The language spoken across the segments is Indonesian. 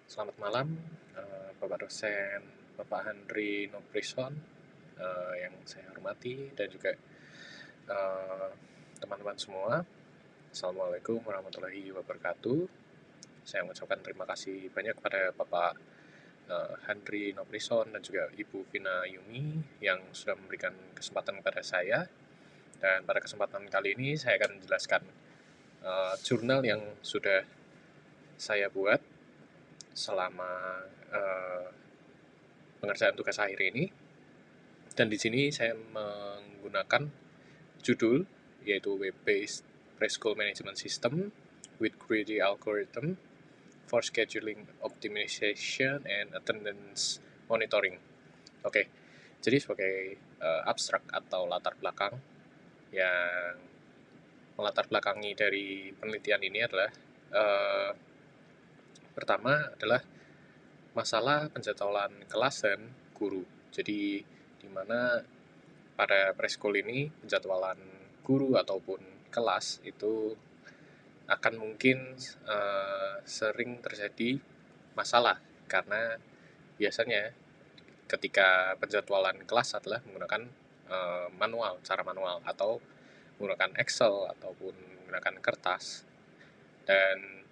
Selamat malam, Bapak dosen, Bapak Handri Noprison, yang saya hormati, dan juga eh, teman-teman semua. Assalamualaikum warahmatullahi wabarakatuh. Saya mengucapkan terima kasih banyak kepada Bapak Handri Noprison dan juga Ibu Vina Yumi yang sudah memberikan kesempatan kepada saya. Dan pada kesempatan kali ini saya akan menjelaskan jurnal yang sudah saya buat selama uh, pengerjaan tugas akhir ini. Dan di sini saya menggunakan judul yaitu Web-Based Preschool Management System with Greedy Algorithm for Scheduling Optimization and Attendance Monitoring. Oke, jadi sebagai abstrak atau latar belakang yang melatar belakangi dari penelitian ini adalah uh, pertama adalah masalah penjadwalan kelas dan guru. Jadi di mana pada preschool ini penjadwalan guru ataupun kelas itu akan mungkin sering terjadi masalah karena biasanya ketika penjadwalan kelas adalah menggunakan cara manual atau menggunakan Excel ataupun menggunakan kertas, dan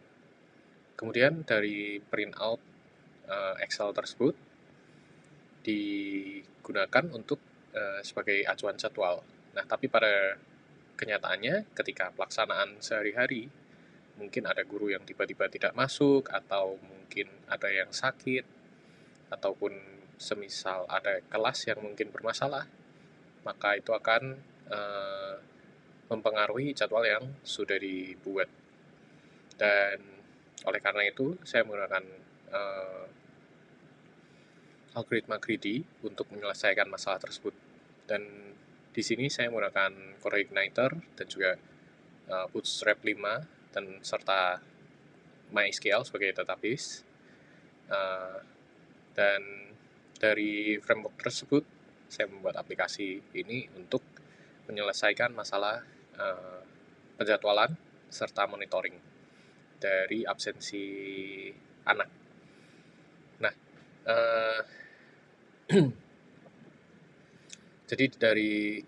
kemudian dari print out Excel tersebut digunakan untuk sebagai acuan jadwal. Nah, tapi pada kenyataannya ketika pelaksanaan sehari-hari, mungkin ada guru yang tiba-tiba tidak masuk, atau mungkin ada yang sakit, ataupun semisal ada kelas yang mungkin bermasalah, maka itu akan mempengaruhi jadwal yang sudah dibuat. Dan oleh karena itu, saya menggunakan algoritma greedy untuk menyelesaikan masalah tersebut. Dan di sini saya menggunakan CoreIgniter dan juga Bootstrap 5 dan serta MySQL sebagai database. Dan dari framework tersebut saya membuat aplikasi ini untuk menyelesaikan masalah penjadwalan serta monitoring dari absensi anak. Nah, jadi dari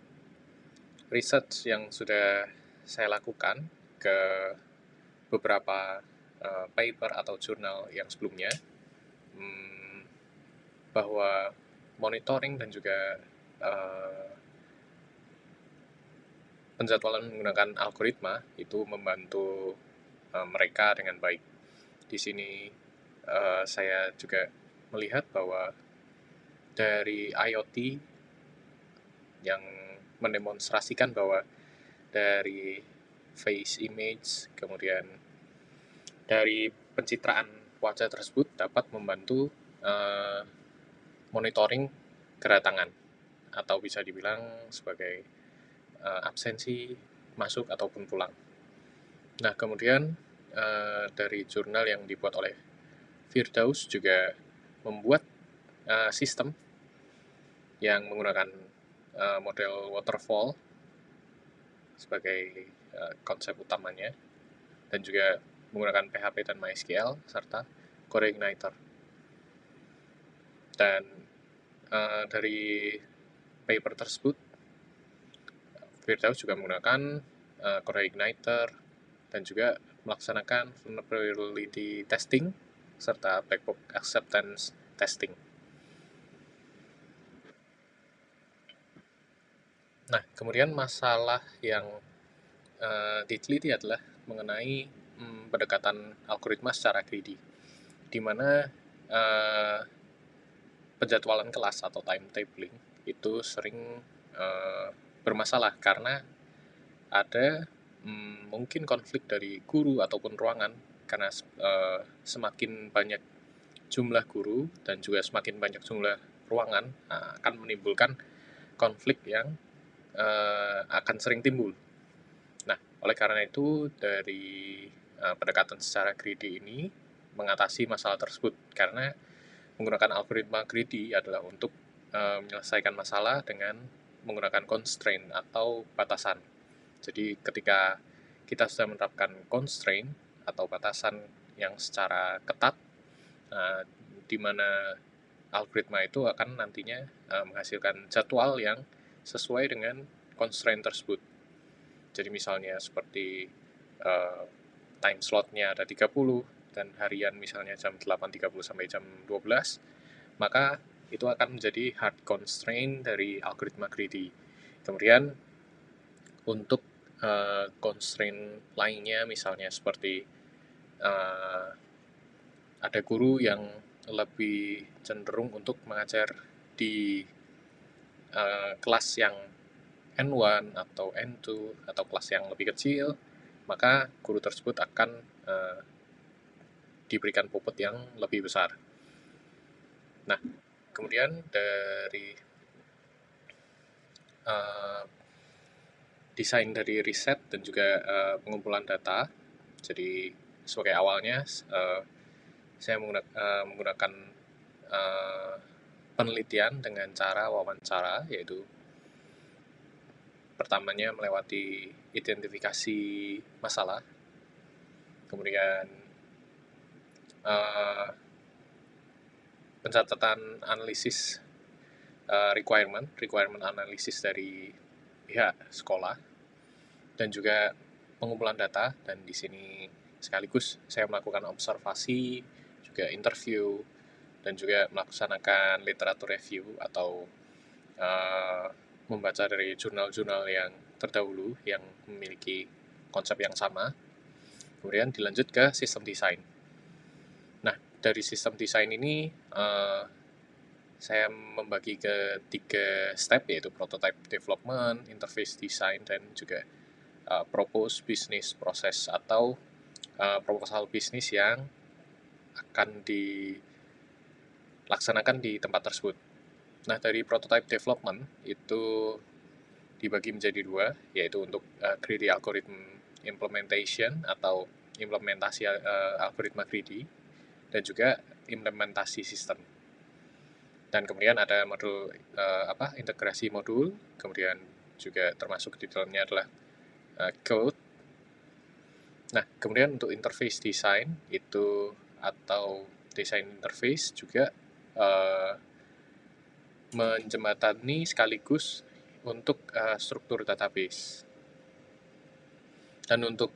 research yang sudah saya lakukan ke beberapa paper atau jurnal yang sebelumnya, bahwa monitoring dan juga penjadwalan menggunakan algoritma itu membantu mereka dengan baik. Di sini saya juga melihat bahwa dari IoT yang mendemonstrasikan bahwa dari face image, kemudian dari pencitraan wajah tersebut dapat membantu monitoring kedatangan, atau bisa dibilang sebagai absensi masuk ataupun pulang. Nah, kemudian dari jurnal yang dibuat oleh Firdaus juga membuat sistem yang menggunakan model waterfall sebagai konsep utamanya, dan juga menggunakan PHP dan MySQL serta CoreIgniter. Dan dari paper tersebut, Firdaus juga menggunakan CoreIgniter dan juga melaksanakan vulnerability testing serta black box acceptance testing. Nah, kemudian masalah yang diteliti adalah mengenai pendekatan algoritma secara greedy, di mana penjadwalan kelas atau timetabling itu sering bermasalah karena ada mungkin konflik dari guru ataupun ruangan, karena semakin banyak jumlah guru dan juga semakin banyak jumlah ruangan akan menimbulkan konflik yang akan sering timbul. Nah, oleh karena itu dari pendekatan secara greedy ini mengatasi masalah tersebut, karena menggunakan algoritma greedy adalah untuk menyelesaikan masalah dengan menggunakan constraint atau batasan. Jadi ketika kita sudah menerapkan constraint atau batasan yang secara ketat, di mana algoritma itu akan nantinya menghasilkan jadwal yang sesuai dengan constraint tersebut. Jadi misalnya seperti time slotnya ada 30 dan harian misalnya jam 8.30 sampai jam 12, maka itu akan menjadi hard constraint dari algoritma greedy. Kemudian untuk constraint lainnya misalnya seperti ada guru yang lebih cenderung untuk mengajar di kelas yang N1 atau N2 atau kelas yang lebih kecil, maka guru tersebut akan diberikan bobot yang lebih besar. Nah, kemudian dari desain dari riset dan juga pengumpulan data, jadi sebagai awalnya saya menggunakan penelitian dengan cara wawancara, yaitu pertamanya melewati identifikasi masalah, kemudian pencatatan analisis requirement analisis dari pihak sekolah, dan juga pengumpulan data, dan di sini sekaligus saya melakukan observasi, juga interview, dan juga melaksanakan literatur review atau membaca dari jurnal-jurnal yang terdahulu yang memiliki konsep yang sama. Kemudian dilanjut ke sistem desain. Nah, dari sistem desain ini saya membagi ke 3 step, yaitu prototype development, interface design, dan juga propose business process atau proposal bisnis yang akan dilaksanakan di tempat tersebut. Nah, dari prototype development itu dibagi menjadi 2, yaitu untuk greedy algorithm implementation atau implementasi algoritma greedy, dan juga implementasi sistem. Dan kemudian ada modul integrasi modul, kemudian juga termasuk di dalamnya adalah code. Nah, kemudian untuk interface design itu atau desain interface juga menjembatani sekaligus untuk struktur database. Dan untuk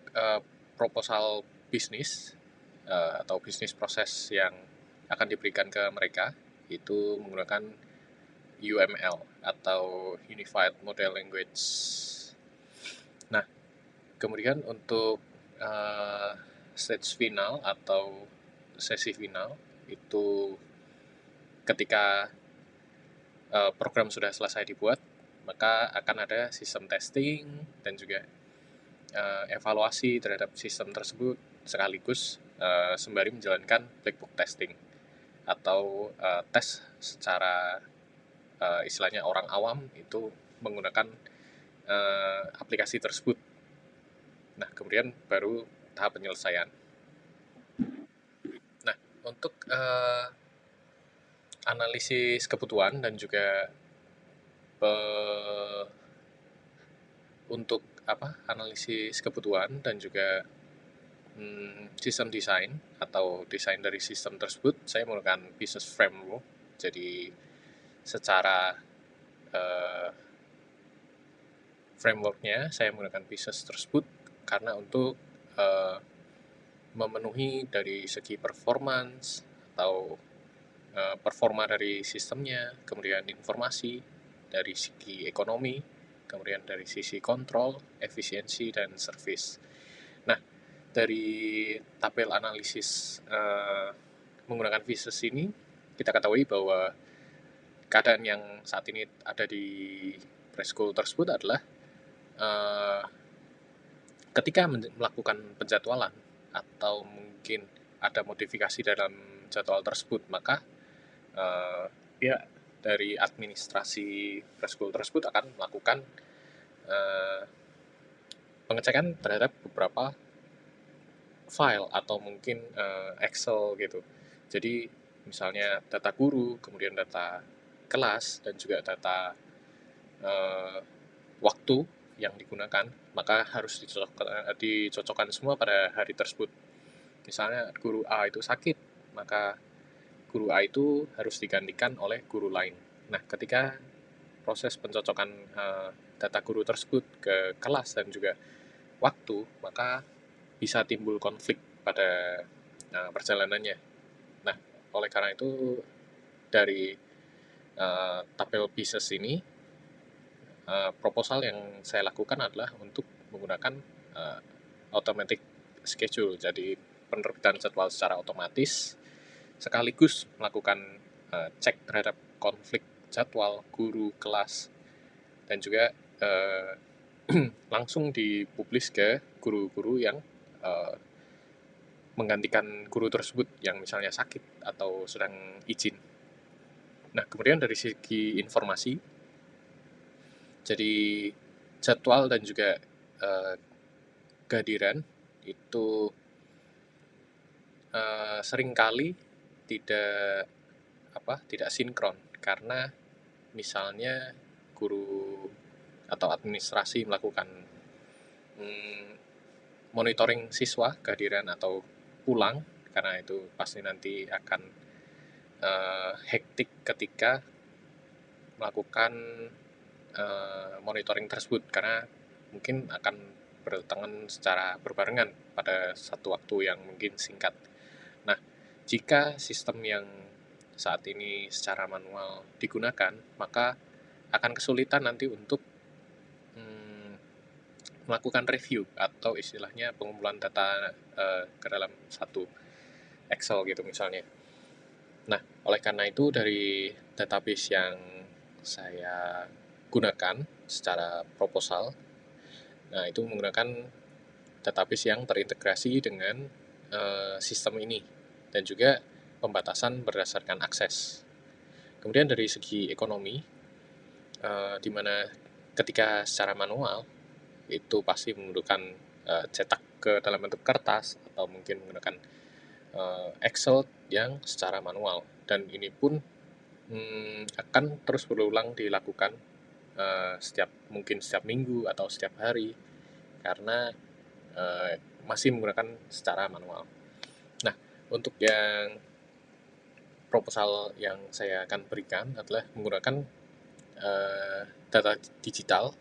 proposal bisnis atau bisnis proses yang akan diberikan ke mereka itu menggunakan UML atau Unified Model Language. Nah, kemudian untuk stage final atau sesi final itu ketika program sudah selesai dibuat, maka akan ada sistem testing dan juga evaluasi terhadap sistem tersebut sekaligus sembari menjalankan black box testing atau tes secara istilahnya orang awam itu menggunakan aplikasi tersebut. Nah, kemudian baru tahap penyelesaian. Nah, untuk analisis kebutuhan dan juga untuk analisis kebutuhan dan juga sistem desain atau desain dari sistem tersebut, saya menggunakan business framework. Jadi secara frameworknya saya menggunakan business tersebut karena untuk memenuhi dari segi performance atau performa dari sistemnya, kemudian informasi dari segi ekonomi, kemudian dari sisi kontrol, efisiensi, dan service. Nah, dari tabel analisis menggunakan business ini, kita ketahui bahwa keadaan yang saat ini ada di preschool tersebut adalah ketika melakukan penjadwalan atau mungkin ada modifikasi dalam jadwal tersebut, maka pihak dari administrasi preschool tersebut akan melakukan pengecekan terhadap beberapa file atau mungkin Excel gitu. Jadi misalnya data guru, kemudian data kelas, dan juga data waktu yang digunakan, maka harus dicocokkan semua pada hari tersebut. Misalnya guru A itu sakit, maka guru A itu harus digantikan oleh guru lain. Nah, ketika proses pencocokan data guru tersebut ke kelas dan juga waktu, maka bisa timbul konflik pada perjalanannya. Nah, oleh karena itu dari tabel pieces ini, proposal yang saya lakukan adalah untuk menggunakan automatic schedule, jadi penerbitan jadwal secara otomatis sekaligus melakukan cek terhadap konflik jadwal guru kelas dan juga langsung dipublis ke guru-guru yang menggantikan guru tersebut yang misalnya sakit atau sedang izin. Nah, kemudian dari segi informasi, jadi jadwal dan juga kehadiran itu seringkali tidak sinkron karena misalnya guru atau administrasi melakukan monitoring siswa kehadiran atau pulang, karena itu pasti nanti akan hektik ketika melakukan monitoring tersebut karena mungkin akan berdatangan secara berbarengan pada satu waktu yang mungkin singkat. Nah, jika sistem yang saat ini secara manual digunakan, maka akan kesulitan nanti untuk melakukan review atau istilahnya pengumpulan data ke dalam satu Excel gitu misalnya. Nah, oleh karena itu dari database yang saya gunakan secara proposal, nah itu menggunakan database yang terintegrasi dengan sistem ini dan juga pembatasan berdasarkan akses. Kemudian dari segi ekonomi, di mana ketika secara manual itu pasti menggunakan cetak ke dalam bentuk kertas atau mungkin menggunakan Excel yang secara manual, dan ini pun akan terus berulang dilakukan mungkin setiap minggu atau setiap hari karena masih menggunakan secara manual. Nah, untuk yang proposal yang saya akan berikan adalah menggunakan data digital,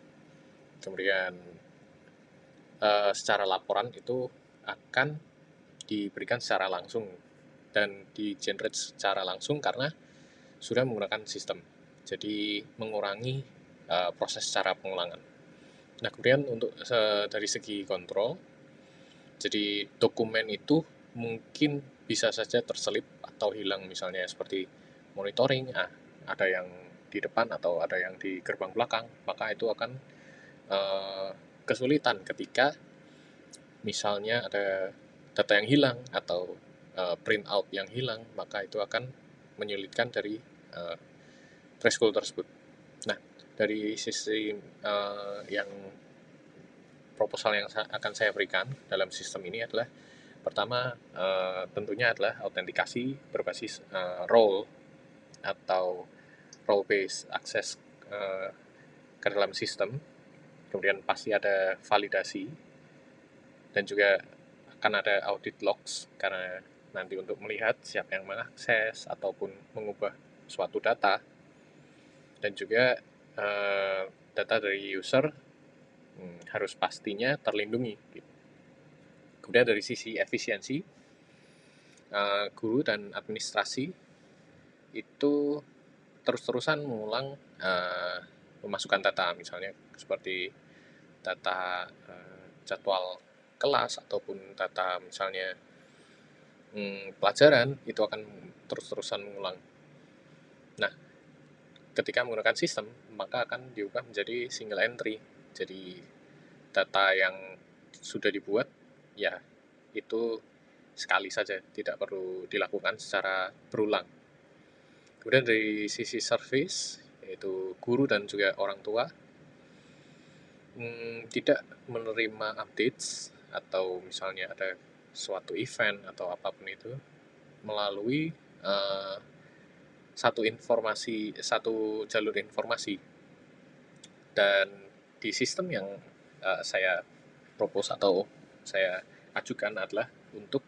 kemudian secara laporan itu akan diberikan secara langsung dan di-generate secara langsung karena sudah menggunakan sistem. Jadi mengurangi proses secara pengulangan. Nah, kemudian untuk dari segi kontrol, jadi dokumen itu mungkin bisa saja terselip atau hilang, misalnya seperti monitoring, ada yang di depan atau ada yang di gerbang belakang, maka itu akan kesulitan ketika misalnya ada data yang hilang atau print out yang hilang, maka itu akan menyulitkan dari threshold tersebut. Nah, dari sisi yang proposal yang akan saya berikan dalam sistem ini adalah pertama tentunya adalah autentikasi berbasis role atau role based access ke dalam sistem. Kemudian pasti ada validasi dan juga akan ada audit logs karena nanti untuk melihat siapa yang mengakses ataupun mengubah suatu data, dan juga data dari user harus pastinya terlindungi. Kemudian dari sisi efisiensi, guru dan administrasi itu terus-terusan mengulang memasukkan data, misalnya seperti data jadwal kelas ataupun data misalnya pelajaran, itu akan terus-terusan mengulang. Nah, ketika menggunakan sistem, maka akan diubah menjadi single entry. Jadi data yang sudah dibuat, ya itu sekali saja, tidak perlu dilakukan secara berulang. Kemudian dari sisi service, yaitu guru dan juga orang tua, tidak menerima updates atau misalnya ada suatu event atau apapun itu melalui satu jalur informasi. Dan di sistem yang saya propose atau saya ajukan adalah untuk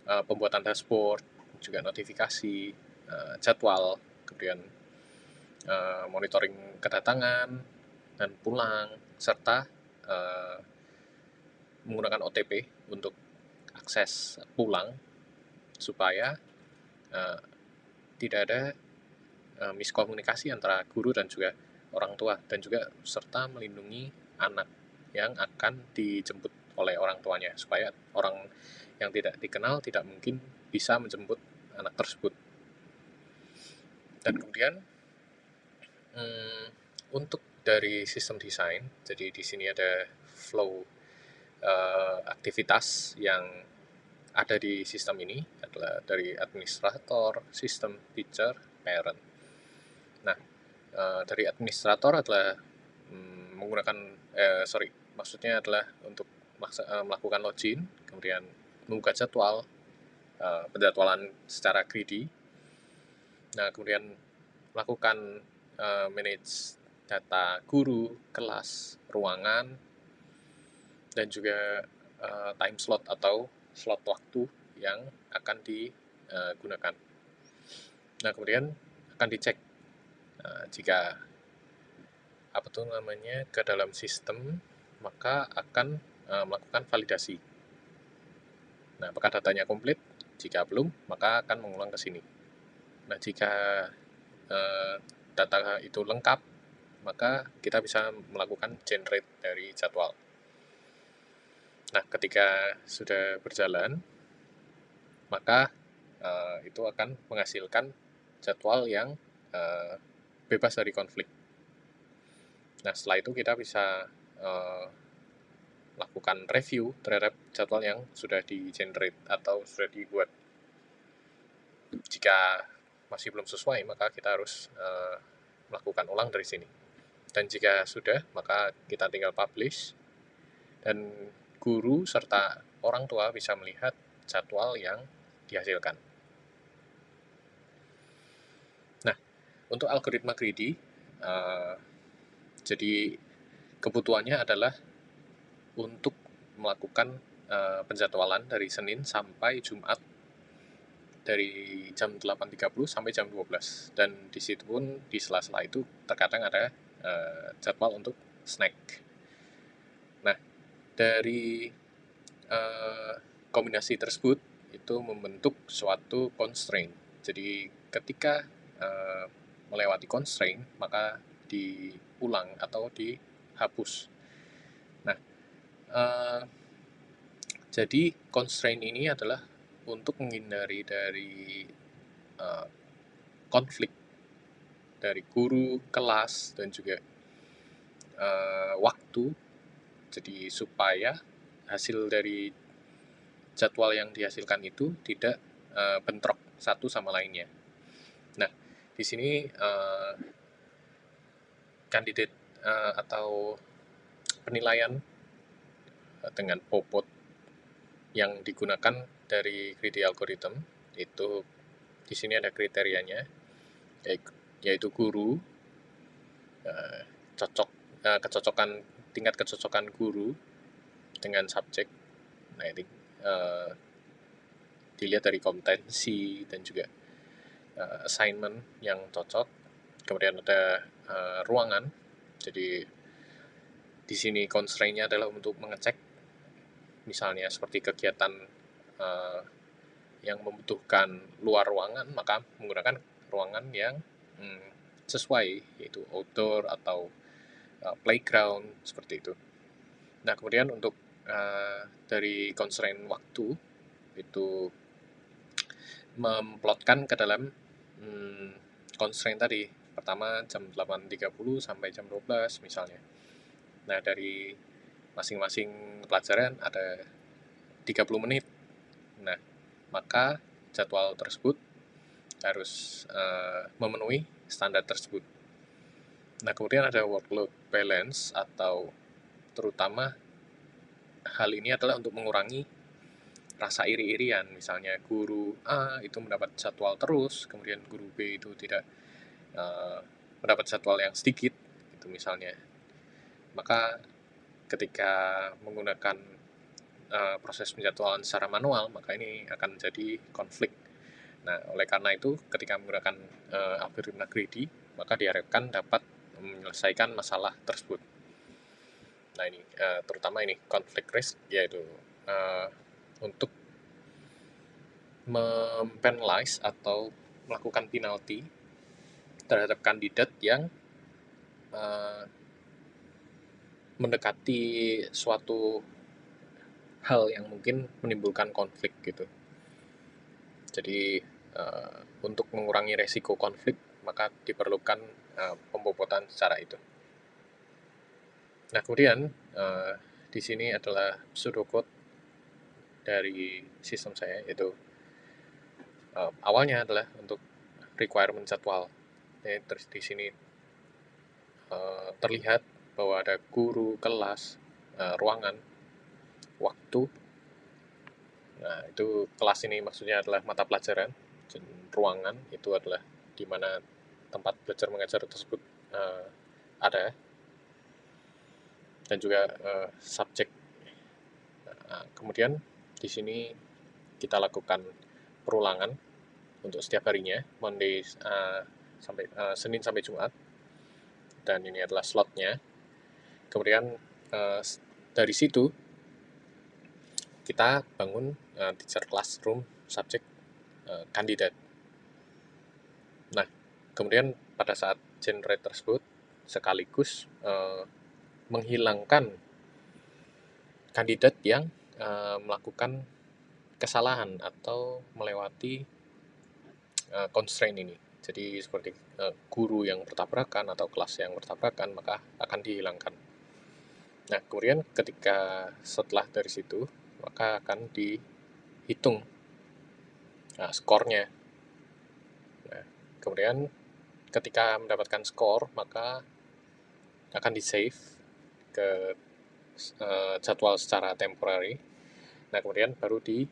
pembuatan dashboard, juga notifikasi, jadwal, kemudian monitoring kedatangan dan pulang, serta menggunakan OTP untuk akses pulang supaya tidak ada miskomunikasi antara guru dan juga orang tua, dan juga serta melindungi anak yang akan dijemput oleh orang tuanya, supaya orang yang tidak dikenal tidak mungkin bisa menjemput anak tersebut. Dan kemudian untuk dari sistem desain, jadi di sini ada flow aktivitas yang ada di sistem ini adalah dari administrator, sistem, teacher, parent. Nah, dari administrator adalah menggunakan maksudnya adalah untuk melakukan login, kemudian membuka jadwal, penjadwalan secara greedy. Nah, kemudian melakukan manage data guru, kelas, ruangan, dan juga time slot atau slot waktu yang akan digunakan. Nah, kemudian akan dicek jika ke dalam sistem, maka akan melakukan validasi. Nah, apakah datanya komplit? Jika belum, maka akan mengulang ke sini. Nah, jika data itu lengkap, maka kita bisa melakukan generate dari jadwal. Nah, ketika sudah berjalan, maka itu akan menghasilkan jadwal yang bebas dari konflik. Nah, setelah itu kita bisa lakukan review terhadap jadwal yang sudah di-generate atau sudah dibuat. Jika masih belum sesuai, maka kita harus melakukan ulang dari sini. Dan jika sudah, maka kita tinggal publish, dan guru serta orang tua bisa melihat jadwal yang dihasilkan. Nah, untuk algoritma greedy, jadi kebutuhannya adalah untuk melakukan penjadwalan dari Senin sampai Jumat dari jam 8.30 sampai jam 12. Dan di situ pun di sela-sela itu terkadang ada jadwal untuk snack. Nah, dari kombinasi tersebut itu membentuk suatu constraint. Jadi ketika melewati constraint, maka diulang atau dihapus. Nah, jadi constraint ini adalah untuk menghindari dari konflik dari guru, kelas, dan juga waktu. Jadi supaya hasil dari jadwal yang dihasilkan itu tidak bentrok satu sama lainnya. Nah, di sini kandidat atau penilaian dengan bobot yang digunakan dari greedy algorithm itu di sini ada kriterianya, yaitu guru, tingkat kecocokan guru dengan subjek. Nah, ini dilihat dari kompetensi dan juga assignment yang cocok. Kemudian ada ruangan. Jadi di sini constraint-nya adalah untuk mengecek, misalnya seperti kegiatan yang membutuhkan luar ruangan, maka menggunakan ruangan yang sesuai, yaitu outdoor atau playground, seperti itu. Nah, kemudian untuk dari constraint waktu, itu memplotkan ke dalam constraint tadi. Pertama jam 8.30 sampai jam 12 misalnya. Nah, dari masing-masing pelajaran ada 30 menit. Nah, maka jadwal tersebut harus memenuhi standar tersebut. Nah, kemudian ada workload balance, atau terutama hal ini adalah untuk mengurangi rasa iri-irian. Misalnya guru A itu mendapat jadwal terus, kemudian guru B itu tidak mendapat jadwal yang sedikit, itu misalnya. Maka ketika menggunakan proses penjadwalan secara manual, maka ini akan menjadi konflik Nah, oleh karena itu ketika menggunakan algoritma greedy, maka diharapkan dapat menyelesaikan masalah tersebut. Nah, ini terutama ini conflict risk, yaitu untuk mempenalize atau melakukan penalti terhadap kandidat yang mendekati suatu hal yang mungkin menimbulkan konflik gitu. Jadi untuk mengurangi resiko konflik, maka diperlukan pembobotan secara itu. Nah, kemudian di sini adalah pseudocode dari sistem saya, yaitu awalnya adalah untuk requirement jadwal. Terus di sini terlihat bahwa ada guru, kelas, ruangan, waktu. Nah, itu kelas ini maksudnya adalah mata pelajaran, dan ruangan itu adalah di mana tempat belajar mengajar tersebut ada, dan juga subjek. Nah, kemudian di sini kita lakukan perulangan untuk setiap harinya, Monday sampai Senin sampai Jumat, dan ini adalah slotnya. Kemudian dari situ kita bangun teacher classroom subjek kandidat. Nah, kemudian pada saat generate tersebut sekaligus menghilangkan kandidat yang melakukan kesalahan atau melewati constraint ini. Jadi seperti guru yang bertabrakan atau kelas yang bertabrakan, maka akan dihilangkan. Nah, kemudian ketika setelah dari situ, maka akan dihitung skornya. Nah, kemudian ketika mendapatkan skor, maka akan di-save ke jadwal secara temporary. Nah, kemudian baru di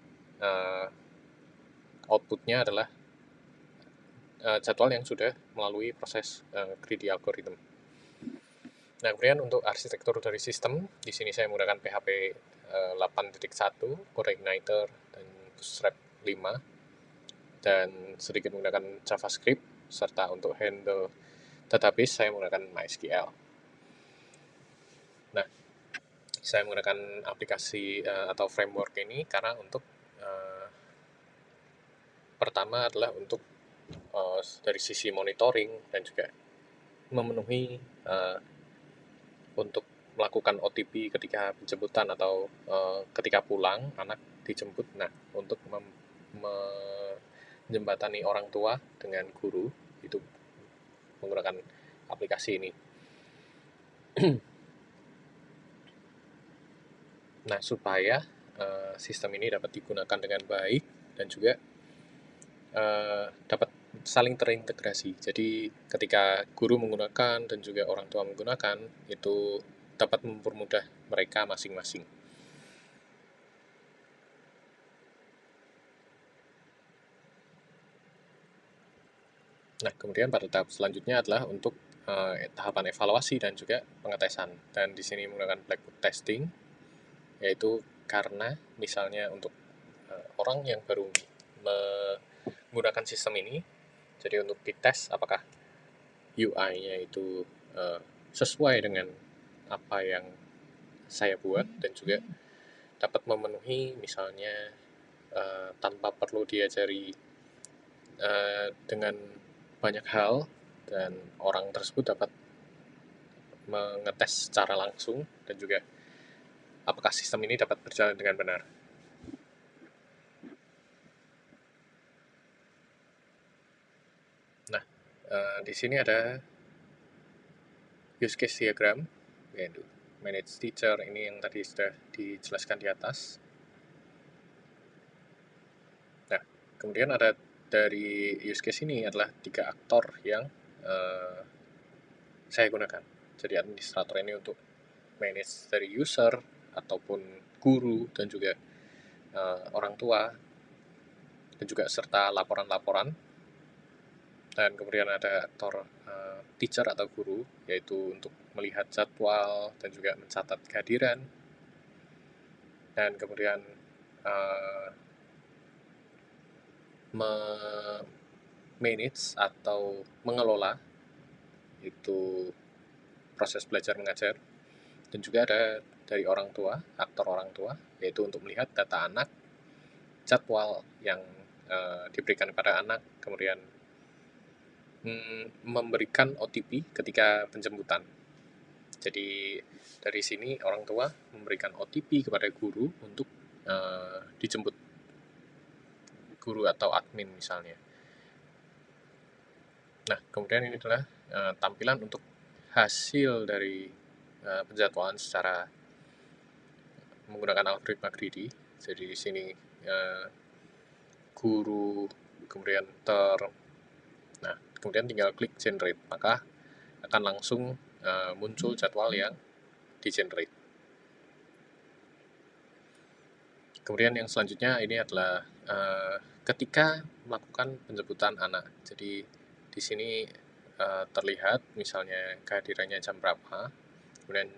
outputnya adalah jadwal yang sudah melalui proses greedy algorithm. Nah, kemudian untuk arsitektur dari sistem, di sini saya menggunakan PHP 8.1, Core Igniter, dan Bootstrap 5, dan sedikit menggunakan JavaScript, serta untuk handle database saya menggunakan MySQL. Nah, saya menggunakan aplikasi atau framework ini karena untuk pertama adalah untuk dari sisi monitoring dan juga memenuhi untuk melakukan OTP ketika penjemputan atau ketika pulang anak dijemput. Nah, untuk menjembatani orang tua dengan guru itu menggunakan aplikasi ini. Nah, supaya sistem ini dapat digunakan dengan baik dan juga dapat saling terintegrasi. Jadi ketika guru menggunakan dan juga orang tua menggunakan, itu dapat mempermudah mereka masing-masing. Nah, kemudian pada tahap selanjutnya adalah untuk tahapan evaluasi dan juga pengetesan. Dan di sini menggunakan black box testing, yaitu karena misalnya untuk orang yang baru menggunakan sistem ini, jadi untuk dites apakah UI-nya itu sesuai dengan apa yang saya buat dan juga dapat memenuhi misalnya tanpa perlu diajari dengan banyak hal, dan orang tersebut dapat mengetes secara langsung dan juga apakah sistem ini dapat berjalan dengan benar. Nah, di sini ada use case diagram, yaitu manage teacher, ini yang tadi sudah dijelaskan di atas. Nah, kemudian ada dari use case ini adalah 3 aktor yang saya gunakan. Jadi administrator ini untuk manage dari user ataupun guru dan juga orang tua, dan juga serta laporan-laporan. Dan kemudian ada aktor teacher atau guru, yaitu untuk melihat jadwal dan juga mencatat kehadiran. Dan kemudian manage atau mengelola itu proses belajar mengajar, dan juga ada dari orang tua, aktor orang tua, yaitu untuk melihat data anak, jadwal yang diberikan kepada anak, kemudian memberikan OTP ketika penjemputan. Jadi dari sini orang tua memberikan OTP kepada guru untuk dijemput, guru atau admin misalnya. Nah, kemudian ini adalah tampilan untuk hasil dari penjadwalan secara menggunakan algoritma greedy. Jadi di sini guru, kemudian nah kemudian tinggal klik generate, maka akan langsung muncul jadwal yang di-generate. Kemudian yang selanjutnya ini adalah ketika melakukan penjemputan anak. Jadi di sini terlihat misalnya kehadirannya jam berapa, kemudian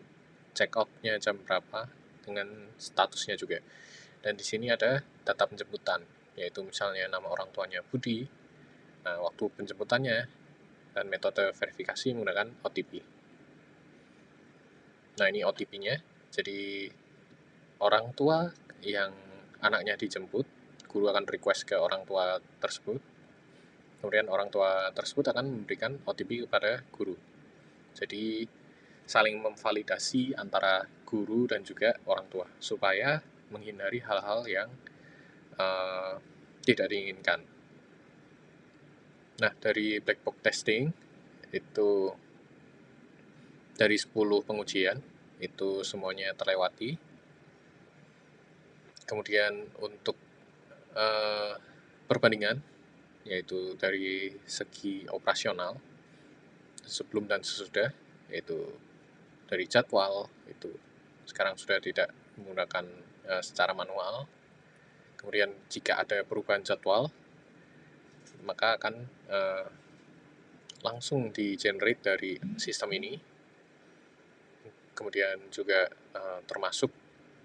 check out-nya jam berapa dengan statusnya juga. Dan di sini ada data penjemputan, yaitu misalnya nama orang tuanya Budi, nah, waktu penjemputannya, dan metode verifikasi menggunakan OTP. Nah, ini OTP-nya. Jadi orang tua yang anaknya dijemput, guru akan request ke orang tua tersebut, kemudian orang tua tersebut akan memberikan OTP kepada guru. Jadi saling memvalidasi antara guru dan juga orang tua, supaya menghindari hal-hal yang tidak diinginkan. Nah, dari black box testing, itu dari 10 pengujian, itu semuanya terlewati. Kemudian untuk perbandingan, yaitu dari segi operasional, sebelum dan sesudah, yaitu dari jadwal, itu sekarang sudah tidak menggunakan secara manual. Kemudian jika ada perubahan jadwal, maka akan langsung di-generate dari sistem ini. Kemudian juga termasuk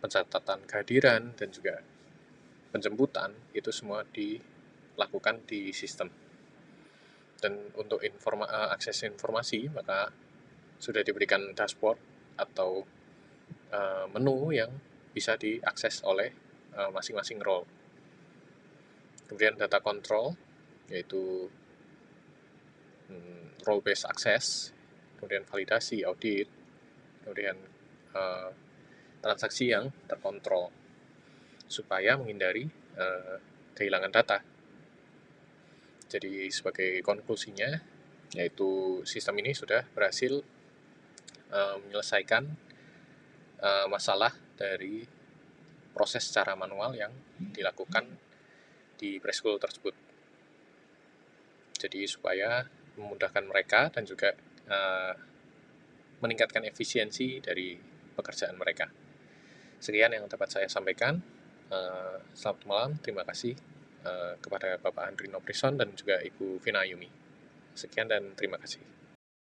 pencatatan kehadiran dan juga penjemputan, itu semua dilakukan di sistem. Dan untuk akses informasi, maka sudah diberikan dashboard atau menu yang bisa diakses oleh masing-masing role. Kemudian data control, yaitu role based access, kemudian validasi, audit, kemudian transaksi yang terkontrol, supaya menghindari kehilangan data. Jadi sebagai konklusinya, yaitu sistem ini sudah berhasil menyelesaikan masalah dari proses secara manual yang dilakukan di preschool tersebut. Jadi supaya memudahkan mereka dan juga meningkatkan efisiensi dari pekerjaan mereka. Sekian yang dapat saya sampaikan. Selamat malam, terima kasih kepada Bapak Andrino Prison dan juga Ibu Vina Yumi. Sekian dan terima kasih.